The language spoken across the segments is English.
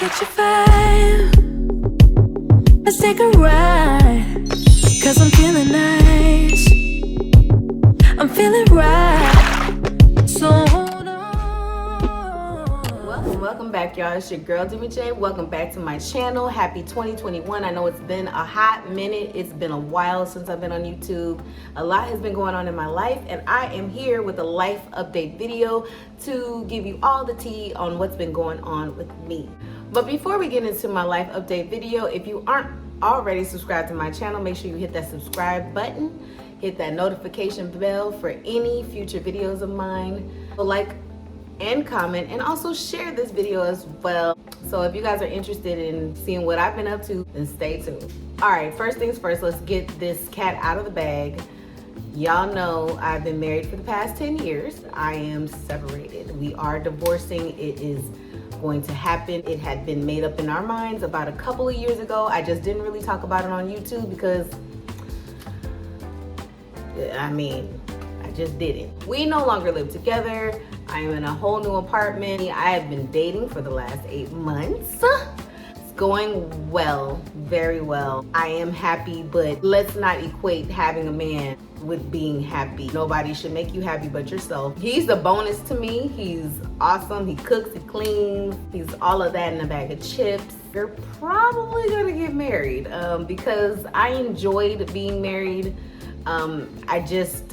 catch a vibe. Let's take a ride. Cause I'm feeling nice. I'm feeling right. So hold on. Welcome back, y'all. It's your girl Demi J. Welcome back to my channel. Happy 2021. I know it's been a hot minute. It's been a while since I've been on YouTube. A lot has been going on in my life, and I am here with a life update video to give you all the tea on what's been going on with me. But before we get into my life update video, if you aren't already subscribed to my channel, make sure you hit that subscribe button, hit that notification bell for any future videos of mine. Like and comment, and also share this video as well. So if you guys are interested in seeing what I've been up to, then stay tuned. All right, first things first, let's get this cat out of the bag. Y'all know I've been married for the past 10 years. I am separated. We are divorcing. It is going to happen. It had been made up in our minds about a couple of years ago. I just didn't really talk about it on YouTube because, I just didn't. We no longer live together. I am in a whole new apartment. I have been dating for the last 8 months. It's going well, very well. I am happy, but let's not equate having a man with being happy. Nobody should make you happy but yourself. He's a bonus to me. He's awesome. He cooks, he cleans. He's all of that in a bag of chips. You're probably gonna get married because I enjoyed being married. I just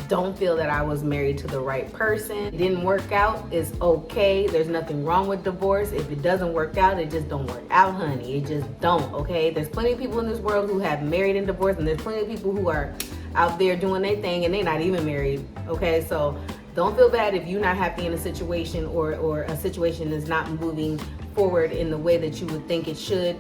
don't feel that I was married to the right person. It didn't work out. It's okay. There's nothing wrong with divorce. If it doesn't work out, it just don't work out, honey. It just don't, okay? There's plenty of people in this world who have married and divorced, and there's plenty of people who are out there doing their thing and they're not even married, okay? So don't feel bad if you're not happy in a situation or a situation is not moving forward in the way that you would think it should.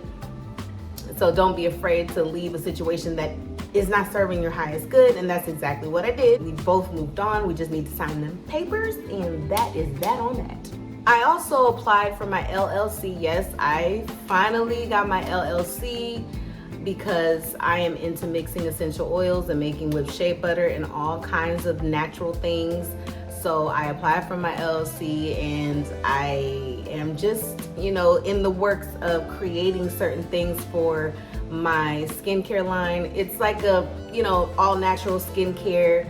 So don't be afraid to leave a situation that is not serving your highest good, and that's exactly what I did. We both moved on. We just need to sign them papers, and that is that on that. I also applied for my LLC. Yes, I finally got my LLC because I am into mixing essential oils and making whipped shea butter and all kinds of natural things. So I applied for my LLC, and I am just, in the works of creating certain things for my skincare line. It's like a, all natural skincare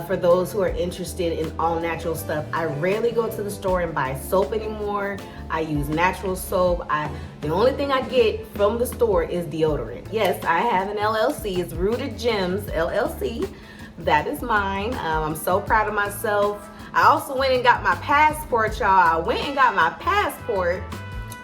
for those who are interested in all natural stuff. I rarely go to the store and buy soap anymore. I use natural soap. The only thing I get from the store is deodorant. Yes, I have an LLC. It's Rooted Gems LLC. That is mine. I'm so proud of myself. I also went and got my passport, y'all. I went and got my passport.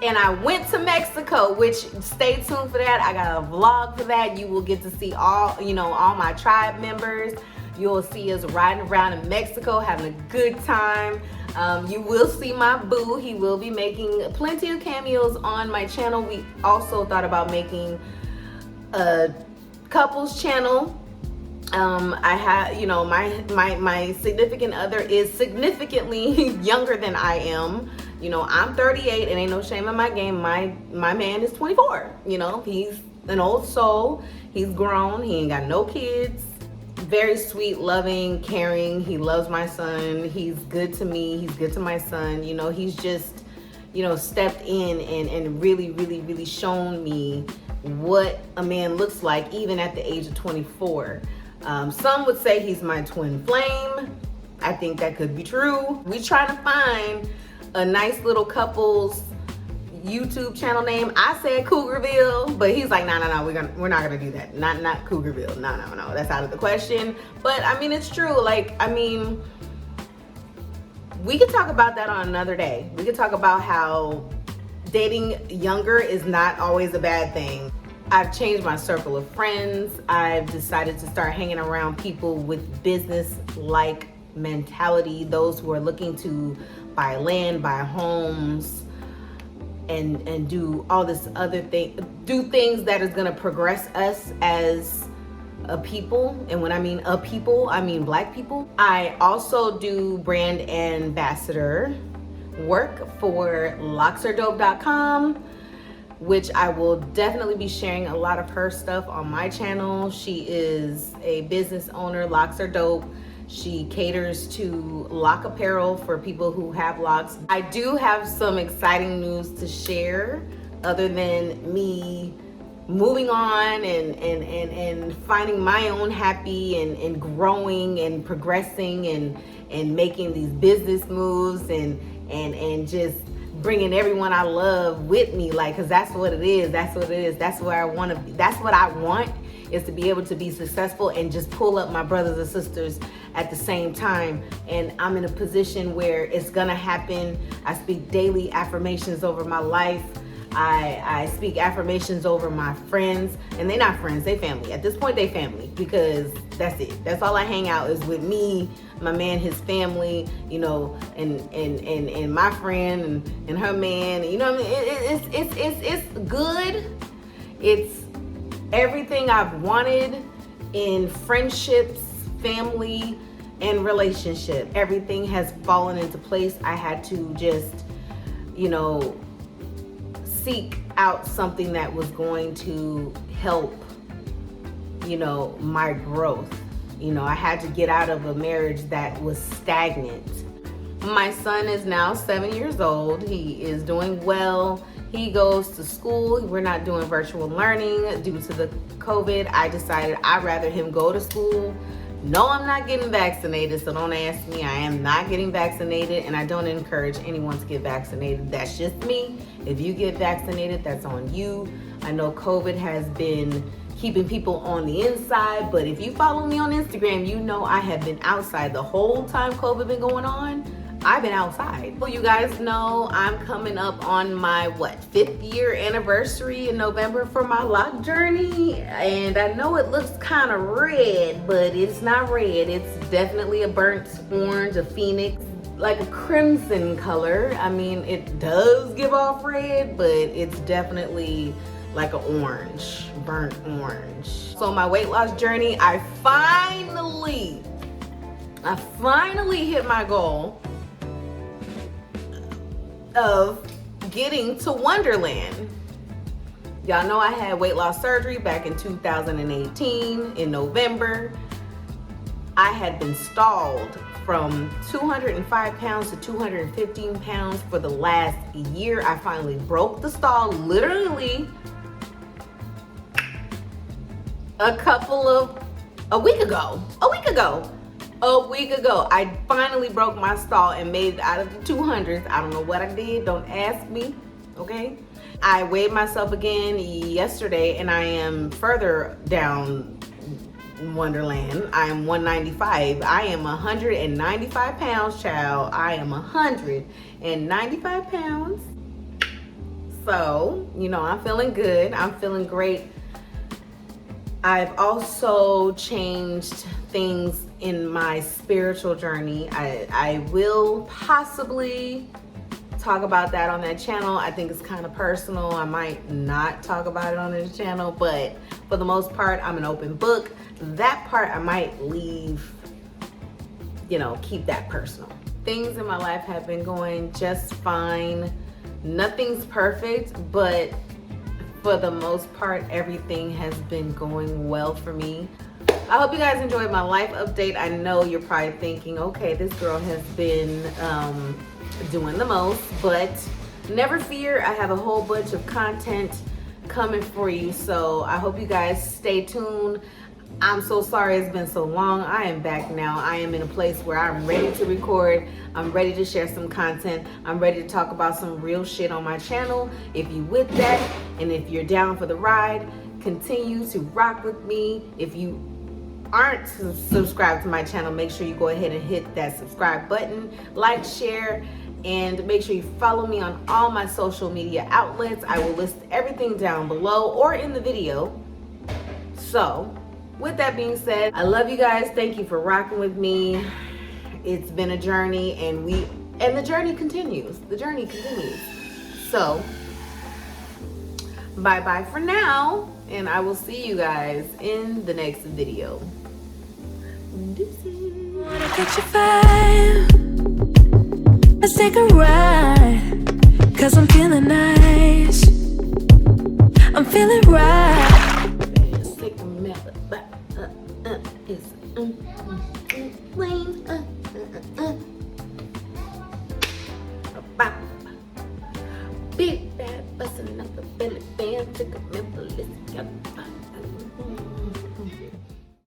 And I went to Mexico, which stay tuned for that. I got a vlog for that. You will get to see all my tribe members. You'll see us riding around in Mexico, having a good time. You will see my boo. He will be making plenty of cameos on my channel. We also thought about making a couples channel. I have, my significant other is significantly younger than I am. I'm 38 and ain't no shame in my game. My man is 24. He's an old soul. He's grown. He ain't got no kids. Very sweet, loving, caring. He loves my son. He's good to me. He's good to my son. He's just, stepped in and really, really, really shown me what a man looks like even at the age of 24. Some would say he's my twin flame. I think that could be true. We try to find a nice little couple's YouTube channel name. I said Cougarville, but he's like, no, we're not gonna do that. Not Cougarville. No, that's out of the question. But it's true. We could talk about that on another day. We could talk about how dating younger is not always a bad thing. I've changed my circle of friends. I've decided to start hanging around people with business-like mentality, those who are looking to buy land, buy homes, and do all this other thing, do things that is gonna progress us as a people. And when I mean a people, I mean Black people. I also do brand ambassador work for locksardope.com, which I will definitely be sharing a lot of her stuff on my channel. She is a business owner. Locks Are Dope She caters to lock apparel for people who have locks. I do have some exciting news to share other than me moving on and finding my own happy and growing and progressing and making these business moves and just bringing everyone I love with me, like, because that's what it is. That's where I want to be. That's what I want, is to be able to be successful and just pull up my brothers and sisters at the same time. And I'm in a position where it's gonna happen. I speak daily affirmations over my life. I speak affirmations over my friends, and they're not friends, they family. At this point, they family, because that's it. That's all I hang out is with me, my man, his family, you know, and my friend and her man. You know what I mean? It's good. It's everything I've wanted in friendships, family, and relationship. Everything has fallen into place. I had to just, you know, seek out something that was going to help, you know, my growth. You know, I had to get out of a marriage that was stagnant. My son is now 7 years old. He is doing well. He goes to school. We're not doing virtual learning due to the COVID. I decided I'd rather him go to school. No, I'm not getting vaccinated, so don't ask me. I am not getting vaccinated, and I don't encourage anyone to get vaccinated. That's just me. If you get vaccinated, that's on you. I know COVID has been keeping people on the inside, but if you follow me on Instagram, you know I have been outside the whole time COVID been going on. I've been outside. Well, you guys know I'm coming up on my, 5th year anniversary in November for my lock journey. And I know it looks kind of red, but it's not red. It's definitely a burnt orange, a phoenix, like a crimson color. I mean, it does give off red, but it's definitely like an orange, burnt orange. So my weight loss journey, I finally hit my goal of getting to Wonderland. Y'all know I had weight loss surgery back in 2018 in November. I had been stalled from 205 pounds to 215 pounds for the last year. I finally broke the stall, literally a week ago. I finally broke my stall and made it out of the 200s. I don't know what I did. Don't ask me, okay? I weighed myself again yesterday, and I am further down Wonderland. I am 195. I am 195 pounds, child. I am 195 pounds. So, you know, I'm feeling good. I'm feeling great. I've also changed things in my spiritual journey. I will possibly talk about that on that channel. I think it's kind of personal. I might not talk about it on this channel, but for the most part, I'm an open book. That part I might leave, you know, keep that personal. Things in my life have been going just fine. Nothing's perfect, but for the most part, everything has been going well for me. I hope you guys enjoyed my life update. I know you're probably thinking, okay, this girl has been doing the most, but never fear. I have a whole bunch of content coming for you, so I hope you guys stay tuned. I'm so sorry it's been so long. I am back now. I am in a place where I'm ready to record. I'm ready to share some content. I'm ready to talk about some real shit on my channel. If you with that, and if you're down for the ride, continue to rock with me. If you aren't subscribed to my channel, make sure you go ahead and hit that subscribe button, like, share, and make sure you follow me on all my social media outlets. I will list everything down below or in the video. So, with that being said, I love you guys. Thank you for rocking with me. It's been a journey, and the journey continues. The journey continues. So, bye-bye for now, and I will see you guys in the next video. Deuces. Wanna catch a vibe? Let's take a ride, 'cause I'm feeling nice. I'm feeling right. It's busting up the belly band, took a Memphis, got